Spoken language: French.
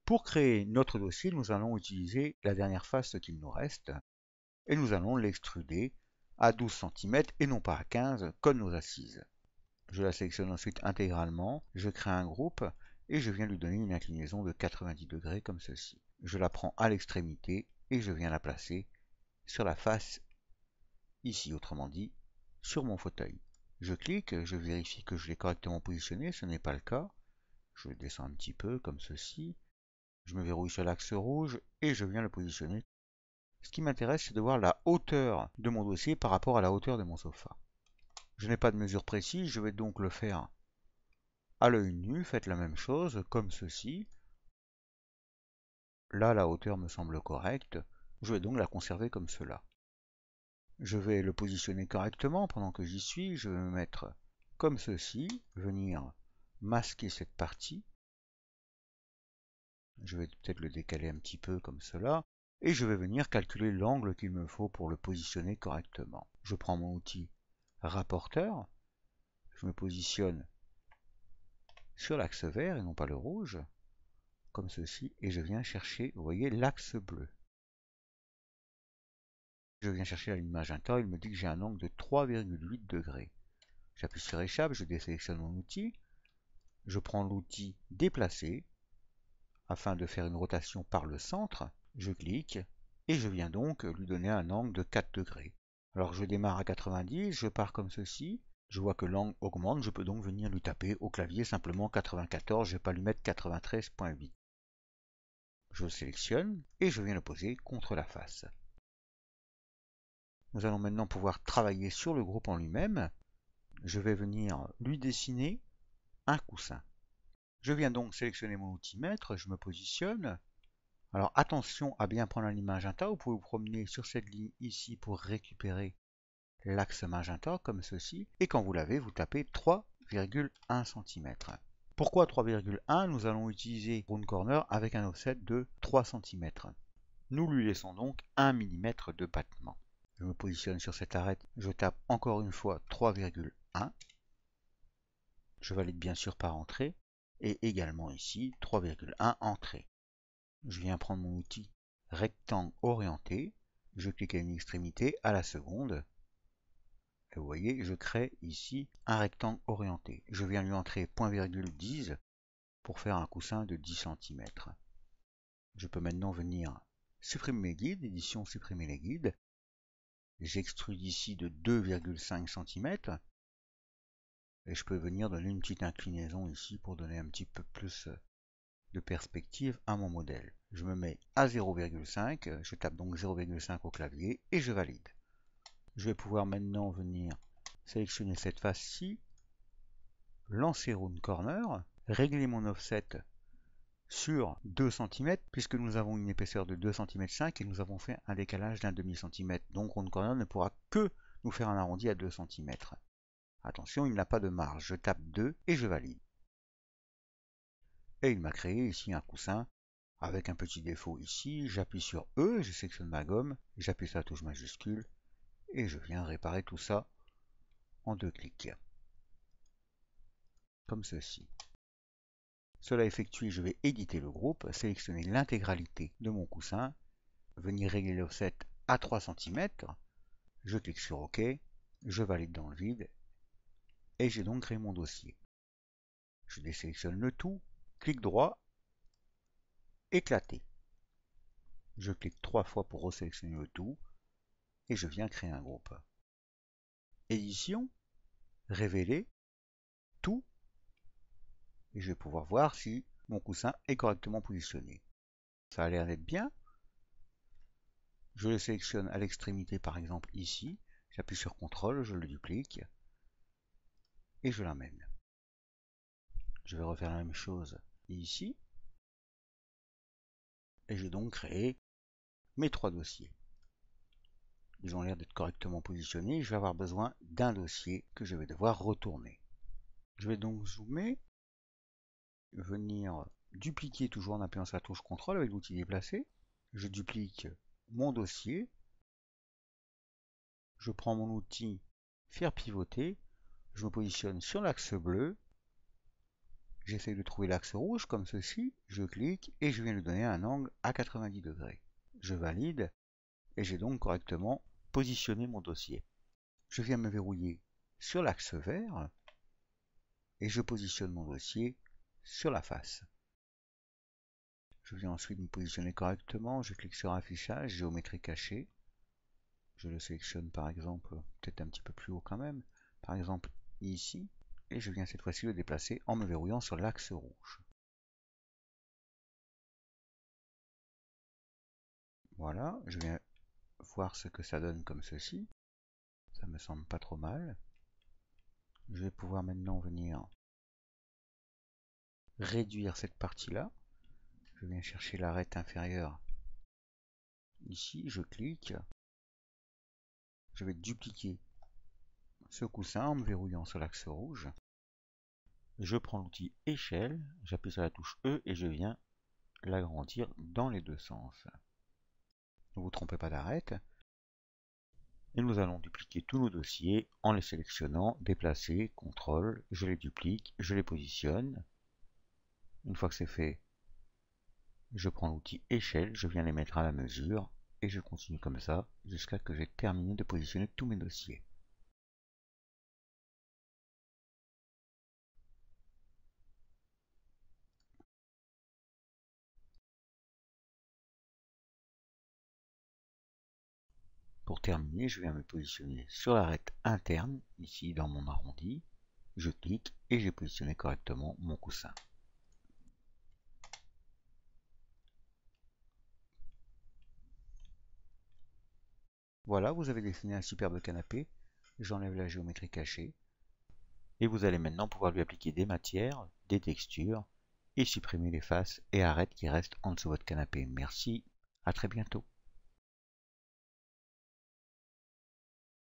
Pour créer notre dossier, nous allons utiliser la dernière face qu'il nous reste et nous allons l'extruder à 12 cm et non pas à 15 comme nos assises. Je la sélectionne ensuite intégralement, je crée un groupe et je viens lui donner une inclinaison de 90 degrés comme ceci. Je la prends à l'extrémité et je viens la placer sur la face ici, autrement dit, sur mon fauteuil. Je clique, je vérifie que je l'ai correctement positionné, ce n'est pas le cas. Je descends un petit peu comme ceci. Je me verrouille sur l'axe rouge et je viens le positionner. Ce qui m'intéresse, c'est de voir la hauteur de mon dossier par rapport à la hauteur de mon sofa. Je n'ai pas de mesure précise, je vais donc le faire à l'œil nu. Faites la même chose, comme ceci. Là, la hauteur me semble correcte. Je vais donc la conserver comme cela. Je vais le positionner correctement pendant que j'y suis. Je vais me mettre comme ceci, venir masquer cette partie. Je vais peut-être le décaler un petit peu comme cela. Et je vais venir calculer l'angle qu'il me faut pour le positionner correctement. Je prends mon outil rapporteur. Je me positionne sur l'axe vert et non pas le rouge, comme ceci, et je viens chercher, vous voyez, l'axe bleu. Je viens chercher la ligne magenta, il me dit que j'ai un angle de 3,8 degrés. J'appuie sur échappe, je désélectionne mon outil, je prends l'outil déplacer, afin de faire une rotation par le centre, je clique, et je viens donc lui donner un angle de 4 degrés. Alors je démarre à 90, je pars comme ceci, je vois que l'angle augmente, je peux donc venir lui taper au clavier simplement 94, je ne vais pas lui mettre 93,8. Je le sélectionne et je viens le poser contre la face. Nous allons maintenant pouvoir travailler sur le groupe en lui-même. Je vais venir lui dessiner un coussin. Je viens donc sélectionner mon outil maître, je me positionne. Alors attention à bien prendre la ligne magenta, vous pouvez vous promener sur cette ligne ici pour récupérer l'axe magenta comme ceci. Et quand vous l'avez, vous tapez 3,1 cm. Pourquoi 3,1? Nous allons utiliser Round Corner avec un offset de 3 cm. Nous lui laissons donc 1 mm de battement. Je me positionne sur cette arête, je tape encore une fois 3,1. Je valide bien sûr par entrée. Et également ici 3,1 entrée. Je viens prendre mon outil rectangle orienté. Je clique à une extrémité à la seconde. Et vous voyez, je crée ici un rectangle orienté. Je viens lui entrer .10 pour faire un coussin de 10 cm. Je peux maintenant venir supprimer mes guides, édition supprimer les guides. J'extrude ici de 2,5 cm. Et je peux venir donner une petite inclinaison ici pour donner un petit peu plus de perspective à mon modèle. Je me mets à 0,5, je tape donc 0,5 au clavier et je valide. Je vais pouvoir maintenant venir sélectionner cette face-ci, lancer Round Corner, régler mon offset sur 2 cm puisque nous avons une épaisseur de 2,5 cm et nous avons fait un décalage d'un demi-centimètre. Donc Round Corner ne pourra que nous faire un arrondi à 2 cm. Attention, il n'a pas de marge. Je tape 2 et je valide. Et il m'a créé ici un coussin avec un petit défaut ici. J'appuie sur E, je sélectionne ma gomme, j'appuie sur la touche majuscule et je viens réparer tout ça en 2 clics. Comme ceci. Cela effectué, je vais éditer le groupe, sélectionner l'intégralité de mon coussin, venir régler l'offset à 3 cm, je clique sur OK, je valide dans le vide et j'ai donc créé mon dossier. Je désélectionne le tout, clic droit, éclater. Je clique 3 fois pour resélectionner le tout et je viens créer un groupe. Édition, révéler, tout, et je vais pouvoir voir si mon coussin est correctement positionné. Ça a l'air d'être bien. Je le sélectionne à l'extrémité par exemple ici, j'appuie sur CTRL, je le duplique et je l'amène. Je vais refaire la même chose ici et j'ai donc créé mes 3 dossiers. Ils ont l'air d'être correctement positionnés. Je vais avoir besoin d'un dossier que je vais devoir retourner. Je vais donc zoomer, venir dupliquer toujours en appuyant sur la touche CTRL avec l'outil déplacer. Je duplique mon dossier. Je prends mon outil faire pivoter. Je me positionne sur l'axe bleu. J'essaye de trouver l'axe rouge comme ceci, je clique et je viens lui donner un angle à 90 degrés. Je valide et j'ai donc correctement positionné mon dossier. Je viens me verrouiller sur l'axe vert et je positionne mon dossier sur la face. Je viens ensuite me positionner correctement, je clique sur affichage, géométrie cachée. Je le sélectionne par exemple, peut-être un petit peu plus haut quand même, par exemple ici, et je viens cette fois-ci le déplacer en me verrouillant sur l'axe rouge. Voilà, je viens voir ce que ça donne comme ceci. Ça me semble pas trop mal. Je vais pouvoir maintenant venir réduire cette partie-là. Je viens chercher l'arête inférieure. Ici, je clique. Je vais dupliquer ce coussin en me verrouillant sur l'axe rouge. Je prends l'outil échelle, j'appuie sur la touche E et je viens l'agrandir dans les deux sens. Ne vous trompez pas d'arête. Et nous allons dupliquer tous nos dossiers en les sélectionnant, déplacer, CTRL, je les duplique, je les positionne. Une fois que c'est fait, je prends l'outil échelle, je viens les mettre à la mesure et je continue comme ça jusqu'à ce que j'ai terminé de positionner tous mes dossiers. Pour terminer, je viens me positionner sur l'arête interne, ici dans mon arrondi. Je clique et j'ai positionné correctement mon coussin. Voilà, vous avez dessiné un superbe canapé. J'enlève la géométrie cachée. Et vous allez maintenant pouvoir lui appliquer des matières, des textures et supprimer les faces et arêtes qui restent en dessous de votre canapé. Merci, à très bientôt.